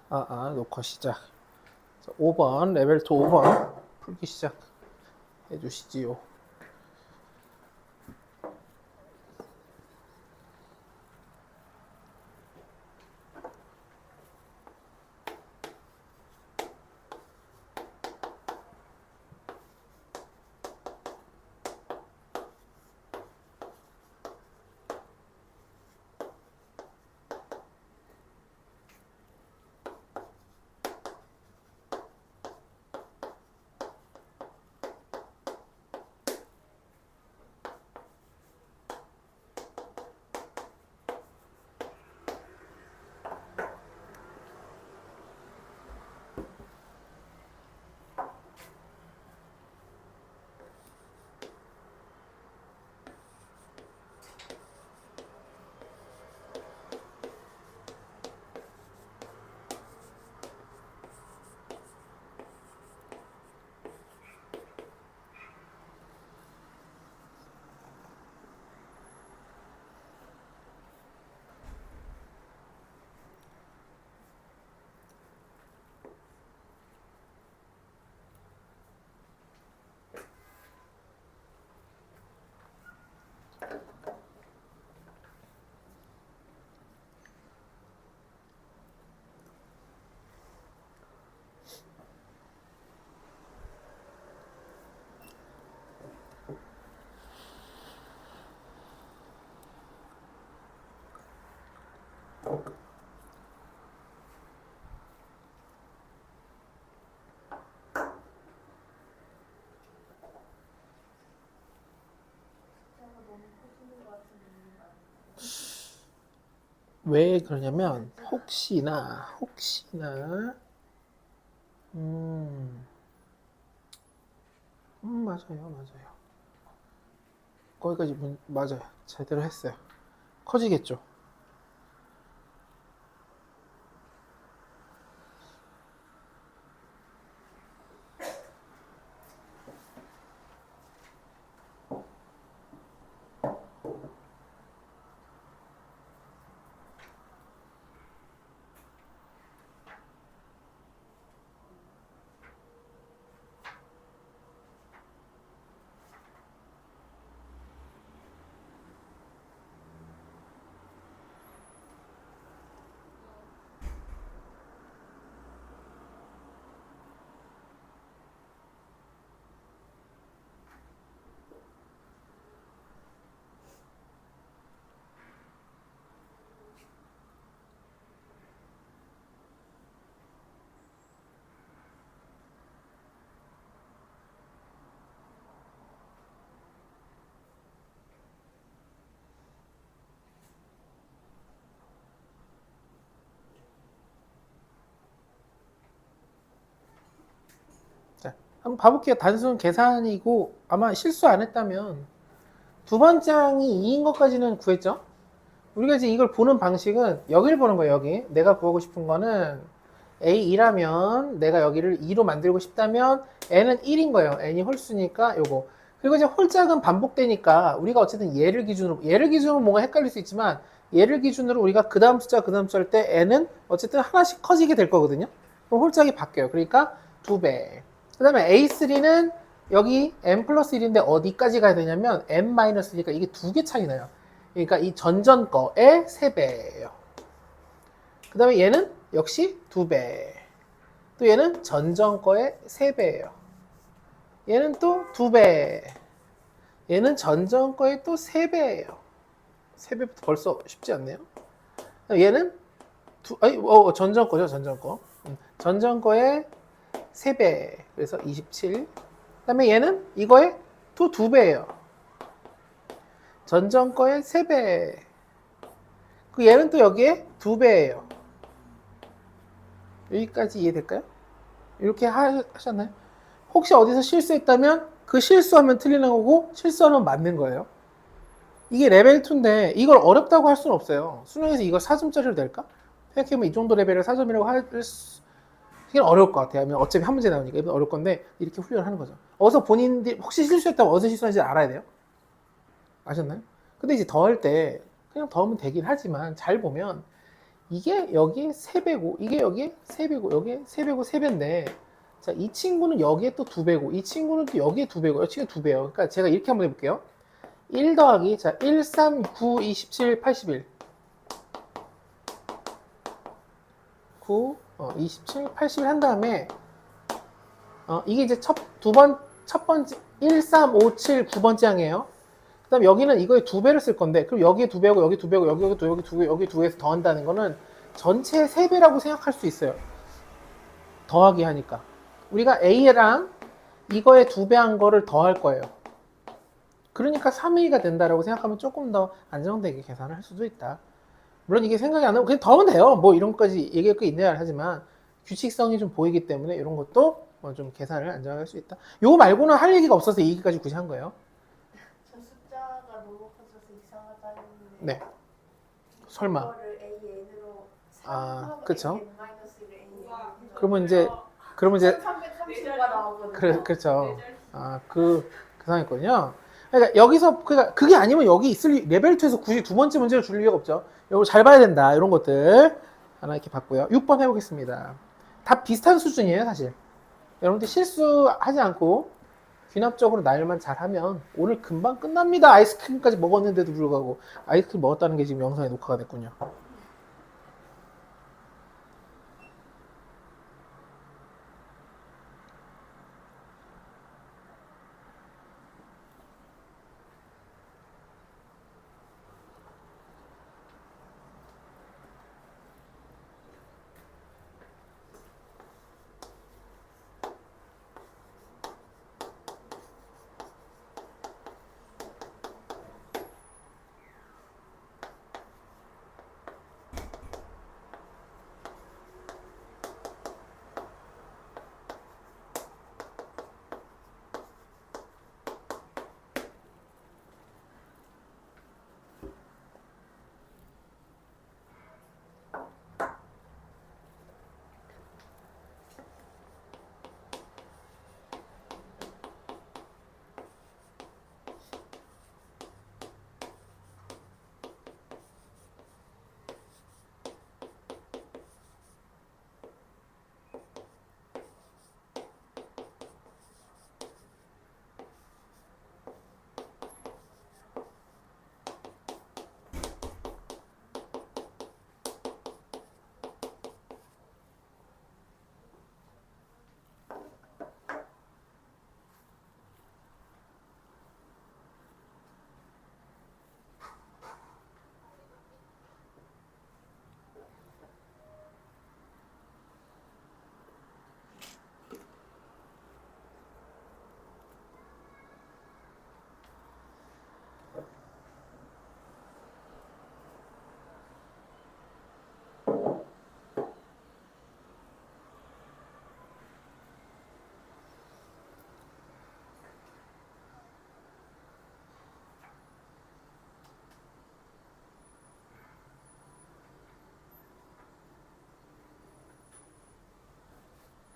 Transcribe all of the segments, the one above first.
녹화 시작. 5번, 레벨 2 5번 풀기 시작 해주시지요. 왜 그러냐면 혹시나 맞아요. 거기까지 맞아요. 제대로 했어요. 커지겠죠. 자, 한번 봐볼게요. 단순 계산이고 아마 실수 안 했다면 두 번장이 2인 것까지는 구했죠. 우리가 이제 이걸 보는 방식은 여기를 보는 거예요. 여기 내가 구하고 싶은 거는 A2라면 내가 여기를 2로 만들고 싶다면 N은 1인 거예요. N이 홀수니까 요거. 그리고 이제 홀짝은 반복되니까 우리가 어쨌든 얘를 기준으로 뭔가 헷갈릴 수 있지만 얘를 기준으로 우리가 그 다음 숫자 할 때 N은 어쨌든 하나씩 커지게 될 거거든요. 그럼 홀짝이 바뀌어요. 그러니까 2배. 그 다음에 A3는 여기 N 플러스 1인데 어디까지 가야 되냐면 N 마이너스 1이니까 이게 두 개 차이 나요. 그러니까 이 전전 거의 3배예요. 그 다음에 얘는 역시 2배. 또 얘는 전전 거의 3배예요. 얘는 또 2배. 얘는 전전 거의 또 3배예요. 3배부터 벌써 쉽지 않네요. 얘는 전전 거죠, 전전 거. 전전 거의 3배. 그래서 27. 그 다음에 얘는 이거의 또 2배예요. 전전 거의 3배. 그 얘는 또 여기에 2배예요. 여기까지 이해될까요? 이렇게 하셨나요? 혹시 어디서 실수했다면 그 실수하면 틀리는 거고 실수하면 맞는 거예요. 이게 레벨 2인데 이걸 어렵다고 할 수는 없어요. 수능에서 이걸 4점짜리로 낼까? 생각해보면 이 정도 레벨을 4점이라고 할 수... 이게 어려울 것 같아요. 어차피 한 문제 나오니까 이건 어려울 건데 이렇게 훈련을 하는 거죠. 어디서 본인들이 혹시 실수했다면 어디서 실수하는지 알아야 돼요. 아셨나요? 근데 이제 더 할 때 그냥 더 하면 되긴 하지만 잘 보면 이게 여기에 3배고 이게 여기에 3배고 여기에 3배고 3배인데 자, 이 친구는 여기에 또 2배고 이 친구는 또 여기에 2배고 이 친구 2배예요. 그러니까 제가 이렇게 한번 해볼게요. 1 더하기 자 1, 3, 9, 27, 81 9, 27, 81 한 다음에 이게 이제 첫 번째 1, 3, 5, 7, 9번째 항이에요. 그 다음 여기는 이거에 2배를 쓸 건데 그럼 여기에 2배고 여기 2배고 여기 2배 여기 2배 여기 2배에서 더한다는 거는 전체 3배라고 생각할 수 있어요. 더하기 하니까 우리가 A랑 이거에 2배 한 거를 더할 거예요. 그러니까 3A가 된다라고 생각하면 조금 더 안정되게 계산을 할 수도 있다. 물론 이게 생각이 안 나면 그냥 더하면 돼요. 뭐 이런 것까지 얘기할 거 있네요. 하지만 규칙성이 좀 보이기 때문에 이런 것도 좀 계산을 안정하게 할 수 있다. 요거 말고는 할 얘기가 없어서 이 얘기까지 굳이 한 거예요. 저 숫자가 너무 커져서 이상하다 했는데 네. 설마. 이거를 AN으로 그쵸. AN-1을 그러면 이제 1330가 나오거든요. 그렇죠. 그 상황이거든요. 그러니까 여기서 그러니까 그게 아니면 여기 있을 레벨 2에서 굳이 두 번째 문제를 줄 이유가 없죠. 이거 잘 봐야 된다. 이런 것들 하나 이렇게 봤고요. 6번 해보겠습니다. 다 비슷한 수준이에요, 사실. 여러분들 실수하지 않고 귀납적으로 나열만 잘하면 오늘 금방 끝납니다. 아이스크림까지 먹었는데도 불구하고 아이스크림 먹었다는 게 지금 영상에 녹화가 됐군요.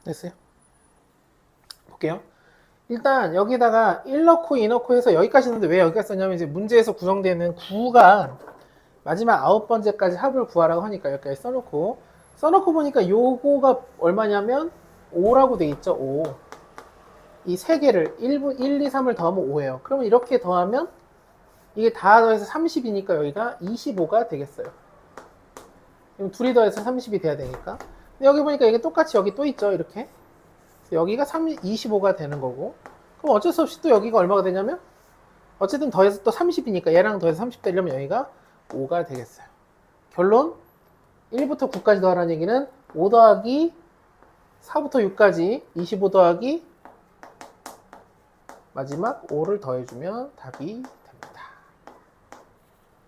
됐어요? 볼게요. 일단 여기다가 1 넣고 2 넣고 해서 여기까지 했는데 왜 여기까지 썼냐면 이제 문제에서 구성되는 9가 마지막 9번째까지 합을 구하라고 하니까 여기까지 써놓고 보니까 요거가 얼마냐면 5라고 돼 있죠. 5. 이 세 개를 1, 2, 3을 더하면 5예요. 그러면 이렇게 더하면 이게 다 더해서 30이니까 여기가 25가 되겠어요. 그럼 둘이 더해서 30이 돼야 되니까. 근데 여기 보니까 이게 똑같이 여기 또 있죠. 이렇게. 여기가 25가 되는 거고. 그럼 어쩔 수 없이 또 여기가 얼마가 되냐면 어쨌든 더해서 또 30이니까 얘랑 더해서 30 되려면 여기가 5가 되겠어요. 결론 1부터 9까지 더하라는 얘기는 5 더하기 4부터 6까지 25 더하기 마지막 5를 더해주면 답이 됩니다.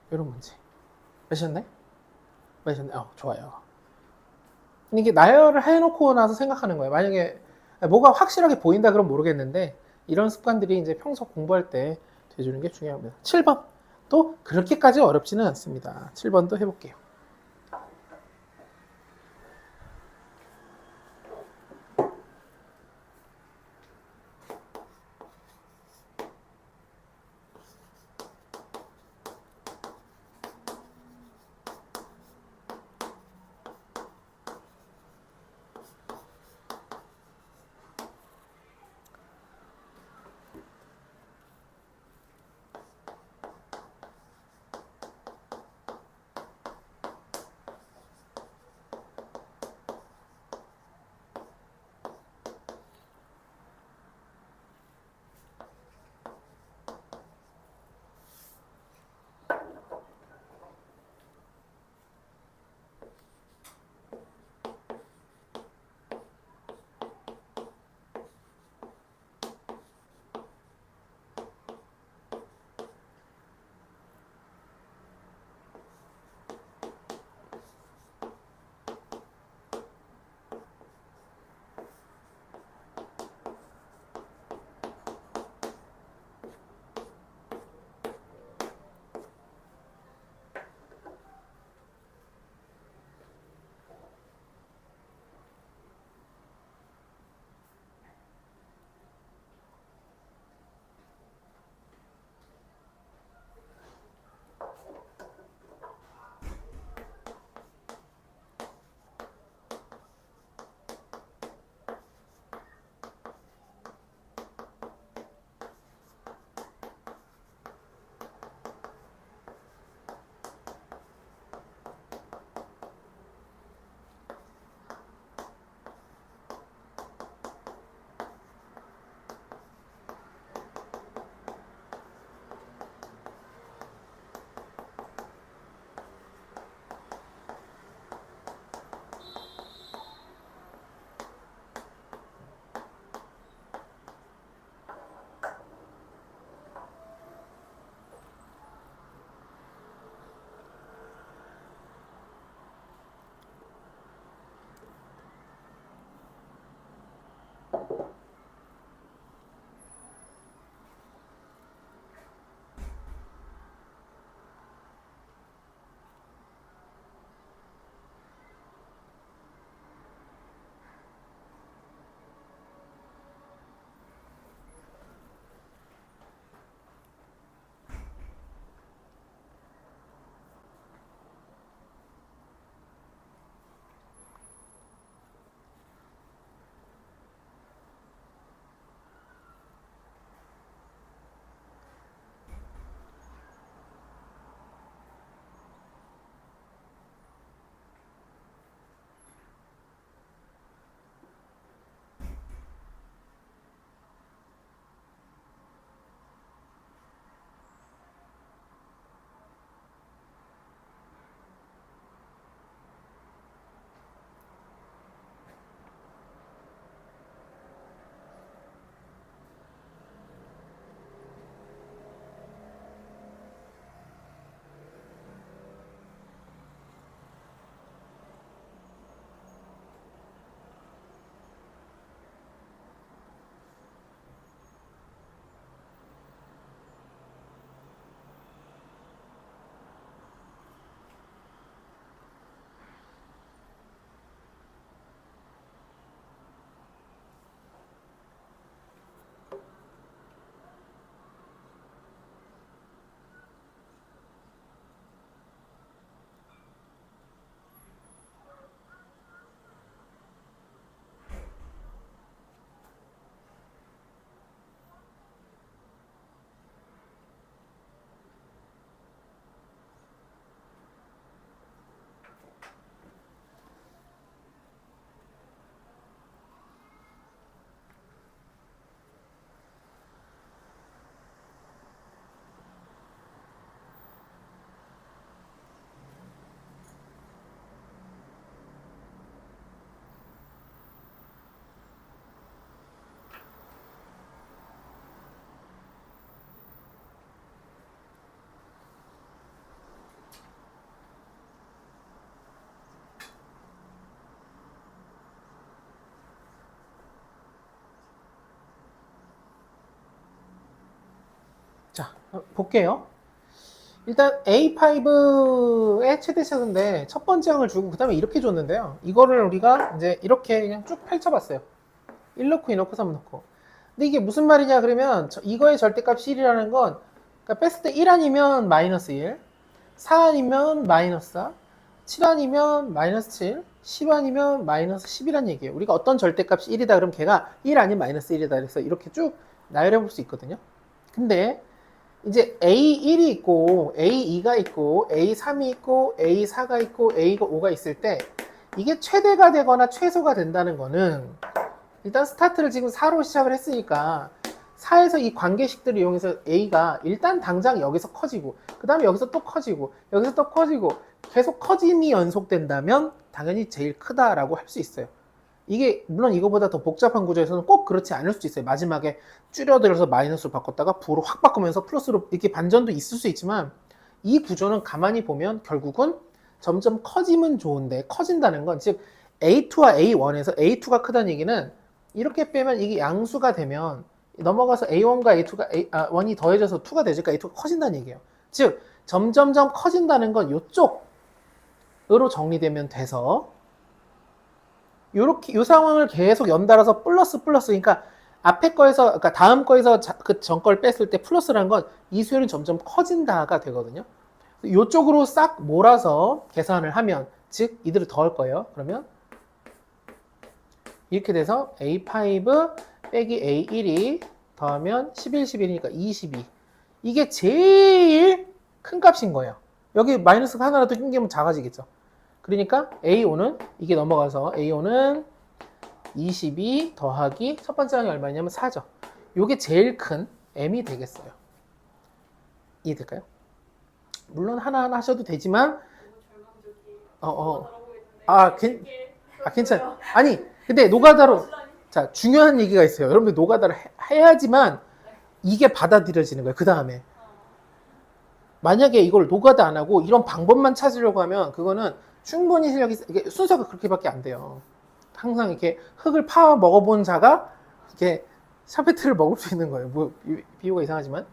이런 문제. 맞으셨나요? 맞으셨나요? 좋아요. 이게 나열을 해놓고 나서 생각하는 거예요. 만약에 뭐가 확실하게 보인다 그러면 모르겠는데 이런 습관들이 이제 평소 공부할 때 돼주는 게 중요합니다. 7번. 또 그렇게까지 어렵지는 않습니다. 7번도 해볼게요. 볼게요. 일단 A5의 최대치인데 첫 번째 항을 주고 그 다음에 이렇게 줬는데요. 이거를 우리가 이제 이렇게 그냥 쭉 펼쳐봤어요. 1 넣고 2 넣고 3 넣고. 근데 이게 무슨 말이냐 그러면 이거의 절대값이 1이라는 건 그러니까 뺐을 때 1 아니면 마이너스 1, 4 아니면 마이너스 4, 7 아니면 마이너스 7, 10 아니면 마이너스 10이란 얘기예요. 우리가 어떤 절대값이 1이다 그러면 걔가 1 아니면 마이너스 1이다 그래서 이렇게 쭉 나열해 볼 수 있거든요. 근데 이제 A1이 있고 A2가 있고 A3이 있고 A4가 있고 A5가 있을 때 이게 최대가 되거나 최소가 된다는 거는 일단 스타트를 지금 4로 시작을 했으니까 4에서 이 관계식들을 이용해서 A가 일단 당장 여기서 커지고 그 다음에 여기서 또 커지고 여기서 또 커지고 계속 커짐이 연속된다면 당연히 제일 크다라고 할 수 있어요. 이게 물론 이거보다 더 복잡한 구조에서는 꼭 그렇지 않을 수도 있어요. 마지막에 줄여들어서 마이너스로 바꿨다가 부로 확 바꾸면서 플러스로 이렇게 반전도 있을 수 있지만 이 구조는 가만히 보면 결국은 점점 커지면 좋은데 커진다는 건 즉 A2와 A1에서 A2가 크다는 얘기는 이렇게 빼면 이게 양수가 되면 넘어가서 A1과 A2가 1이 더해져서 2가 되니까 A2가 커진다는 얘기예요. 즉 점점점 커진다는 건 이쪽으로 정리되면 돼서 요렇게 요 상황을 계속 연달아서 플러스 그러니까 앞에 거에서 그러니까 다음 거에서 그 전 걸 뺐을 때 플러스라는 건 이 수열은 점점 커진다가 되거든요. 요쪽으로 싹 몰아서 계산을 하면 즉 이들을 더할 거예요. 그러면 이렇게 돼서 A5 빼기 A1이 더하면 11, 11이니까 22. 이게 제일 큰 값인 거예요. 여기 마이너스가 하나라도 낑기면 작아지겠죠. 그러니까 A5는 이게 넘어가서 A5는 22 더하기 첫 번째 항이 얼마냐면 4죠. 이게 제일 큰 M이 되겠어요. 이해될까요? 물론 하나하나 하셔도 되지만 괜찮아요. 아니 근데 노가다로 자 중요한 얘기가 있어요. 여러분들 노가다를 해야지만 이게 받아들여지는 거예요. 그 다음에 만약에 이걸 노가다 안 하고 이런 방법만 찾으려고 하면 그거는 충분히 실력이 이게 순서가 그렇게밖에 안 돼요. 항상 이렇게 흙을 파 먹어본 자가 이렇게 샤페트를 먹을 수 있는 거예요. 뭐 비유가 이상하지만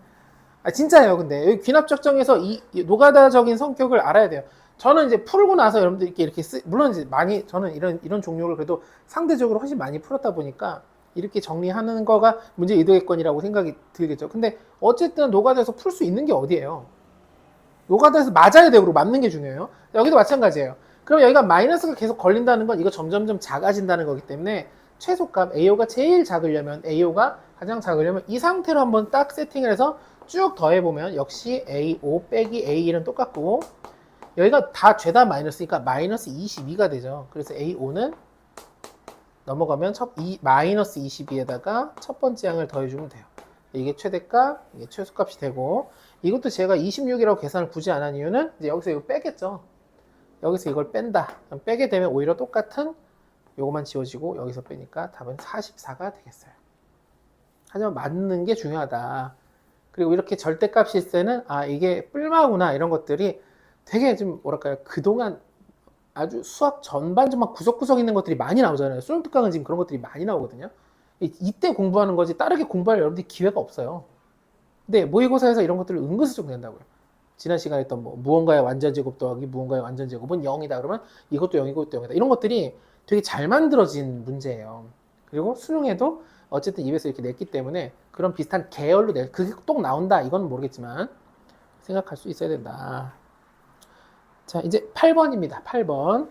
진짜예요. 근데 여기 귀납적정에서 이 노가다적인 성격을 알아야 돼요. 저는 이제 풀고 나서 여러분들 이렇게 물론 이제 많이 저는 이런 종류를 그래도 상대적으로 훨씬 많이 풀었다 보니까 이렇게 정리하는 거가 문제 이도했건이라고 생각이 들겠죠. 근데 어쨌든 노가다에서 풀 수 있는 게 어디예요? 노가다에서 맞아야 되고 맞는 게 중요해요. 여기도 마찬가지예요. 그럼 여기가 마이너스가 계속 걸린다는 건 이거 점점점 작아진다는 거기 때문에 최소값 AO가 제일 작으려면 AO가 가장 작으려면 이 상태로 한번 딱 세팅을 해서 쭉 더해보면 역시 A5 빼기 A1은 똑같고 여기가 다 죄다 마이너스니까 마이너스 22가 되죠. 그래서 A5는 넘어가면 마이너스 22에다가 첫 번째 항을 더해주면 돼요. 이게 최대값, 이게 최소값이 되고 이것도 제가 26이라고 계산을 굳이 안 한 이유는 이제 여기서 이거 빼겠죠. 여기서 이걸 뺀다. 빼게 되면 오히려 똑같은 요거만 지워지고 여기서 빼니까 답은 44가 되겠어요. 하지만 맞는 게 중요하다. 그리고 이렇게 절대값일 때는 이게 뿔마구나 이런 것들이 되게 좀 뭐랄까요 그동안 아주 수학 전반적으로 구석구석 있는 것들이 많이 나오잖아요. 수능 특강은 지금 그런 것들이 많이 나오거든요. 이때 공부하는 거지 다르게 공부할 여러분들이 기회가 없어요. 근데 모의고사에서 이런 것들을 은근슬쩍 낸다고요. 지난 시간에 했던 뭐 무언가의 완전제곱 더하기 무언가의 완전제곱은 0이다 그러면 이것도 0이고 이것도 0이다. 이런 것들이 되게 잘 만들어진 문제예요. 그리고 수능에도 어쨌든 입에서 이렇게 냈기 때문에 그런 비슷한 계열로 그게 또 나온다 이건 모르겠지만 생각할 수 있어야 된다. 자 이제 8번입니다. 8번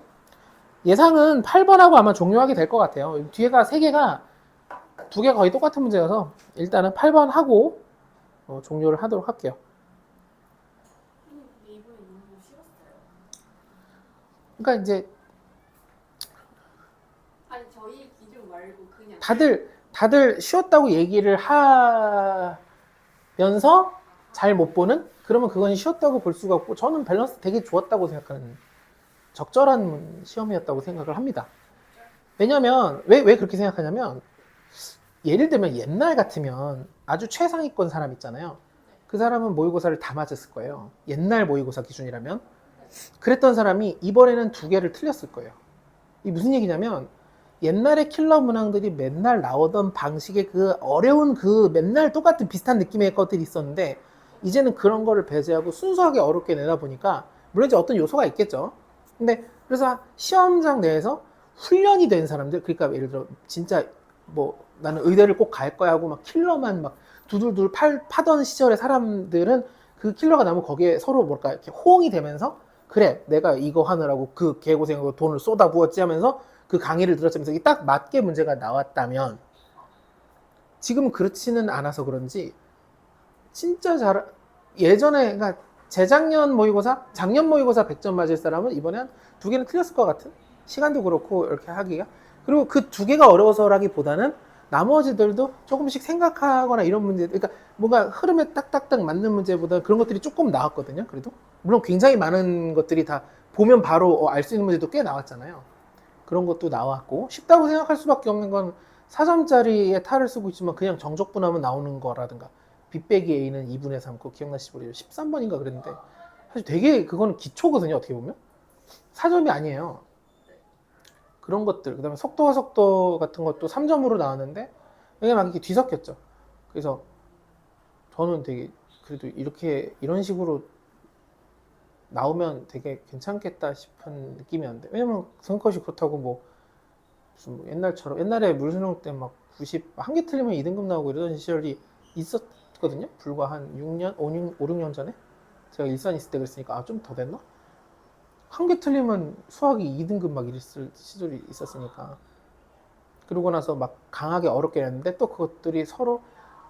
예상은 8번하고 아마 종료하게 될 것 같아요. 뒤에가 3개가 2개가 거의 똑같은 문제여서 일단은 8번 하고 종료를 하도록 할게요. 그러니까 이제 아니 저희 기준 말고 그냥 다들 쉬웠다고 얘기를 하면서 잘 못 보는? 그러면 그건 쉬웠다고 볼 수가 없고 저는 밸런스 되게 좋았다고 생각하는 적절한 시험이었다고 생각을 합니다. 왜냐면 왜 그렇게 생각하냐면 예를 들면 옛날 같으면 아주 최상위권 사람 있잖아요. 그 사람은 모의고사를 다 맞았을 거예요. 옛날 모의고사 기준이라면 그랬던 사람이 이번에는 2개를 틀렸을 거예요. 이 무슨 얘기냐면 옛날에 킬러 문항들이 맨날 나오던 방식의 그 어려운 그 맨날 똑같은 비슷한 느낌의 것들이 있었는데 이제는 그런 거를 배제하고 순수하게 어렵게 내다 보니까 물론 이제 어떤 요소가 있겠죠. 근데 그래서 시험장 내에서 훈련이 된 사람들, 그러니까 예를 들어 진짜 뭐 나는 의대를 꼭 갈 거야 하고 막 킬러만 막 두들둘 파던 시절의 사람들은 그 킬러가 나면 거기에 서로 뭘까 이렇게 호응이 되면서 그래 내가 이거 하느라고 그 개고생하고 돈을 쏟아부었지 하면서 그 강의를 들었으면서 이게 딱 맞게 문제가 나왔다면 지금은 그렇지는 않아서 그런지 진짜 잘 예전에 그러니까 재작년 모의고사 작년 모의고사 100점 맞을 사람은 이번에 한 두 개는 틀렸을 것 같은 시간도 그렇고 이렇게 하기가 그리고 그 두 개가 어려워서라기보다는 나머지들도 조금씩 생각하거나 이런 문제 그러니까 뭔가 흐름에 딱딱딱 맞는 문제보다 그런 것들이 조금 나왔거든요. 그래도 물론 굉장히 많은 것들이 다 보면 바로 알 수 있는 문제도 꽤 나왔잖아요. 그런 것도 나왔고 쉽다고 생각할 수밖에 없는 건 4점짜리에 탈을 쓰고 있지만 그냥 정적분하면 나오는 거라든가 b 빼기 a는 2분의 3 그거 기억나시죠? 13번인가 그랬는데 사실 되게 그거는 기초거든요. 어떻게 보면 4점이 아니에요. 그런 것들 그 다음에 속도와 속도 같은 것도 3점으로 나왔는데 이게 막 이렇게 뒤섞였죠. 그래서 저는 되게 그래도 이렇게 이런 식으로 나오면 되게 괜찮겠다 싶은 느낌이었는데 왜냐면 성컷이 그렇다고 뭐 무슨 뭐 옛날처럼 옛날에 물수능 때 막 90 한 개 틀리면 2등급 나오고 이러던 시절이 있었거든요. 불과 한 6년 5, 6년 전에 제가 일산 있을 때 그랬으니까 아 좀 더 됐나? 한 개 틀리면 수학이 2등급 막 이랬을 시절이 있었으니까 그러고 나서 막 강하게 어렵게 했는데 또 그것들이 서로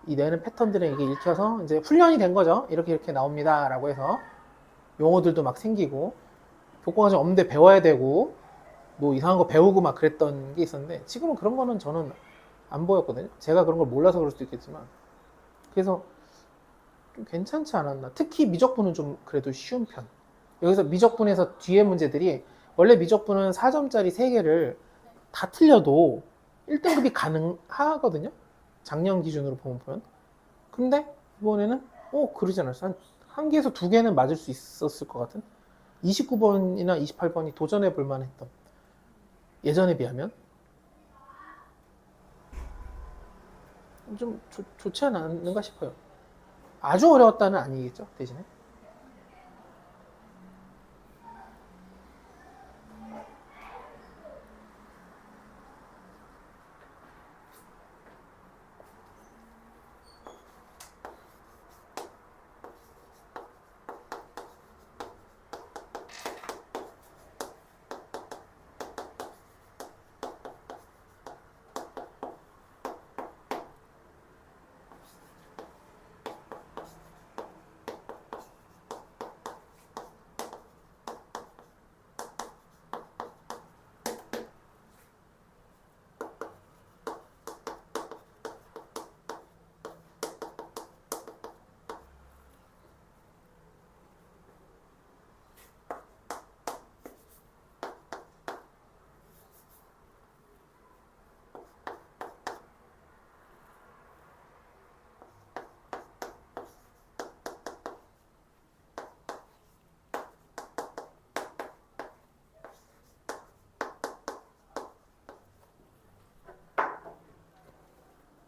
이 내는 패턴들에 이게 읽혀서 이제 훈련이 된 거죠. 이렇게 이렇게 나옵니다 라고 해서 용어들도 막 생기고 교과가 좀 없는데 배워야 되고 뭐 이상한 거 배우고 막 그랬던 게 있었는데 지금은 그런 거는 저는 안 보였거든요. 제가 그런 걸 몰라서 그럴 수도 있겠지만 그래서 좀 괜찮지 않았나. 특히 미적분은 좀 그래도 쉬운 편. 여기서 미적분에서 뒤에 문제들이 원래 미적분은 4점짜리 3개를 다 틀려도 1등급이 가능하거든요. 작년 기준으로 보면. 근데 이번에는 그러지 않았어. 한 개에서 2개는 맞을 수 있었을 것 같은 29번이나 28번이 도전해 볼 만했던 예전에 비하면 좀 좋지 않았는가 싶어요. 아주 어려웠다는 아니겠죠 대신에.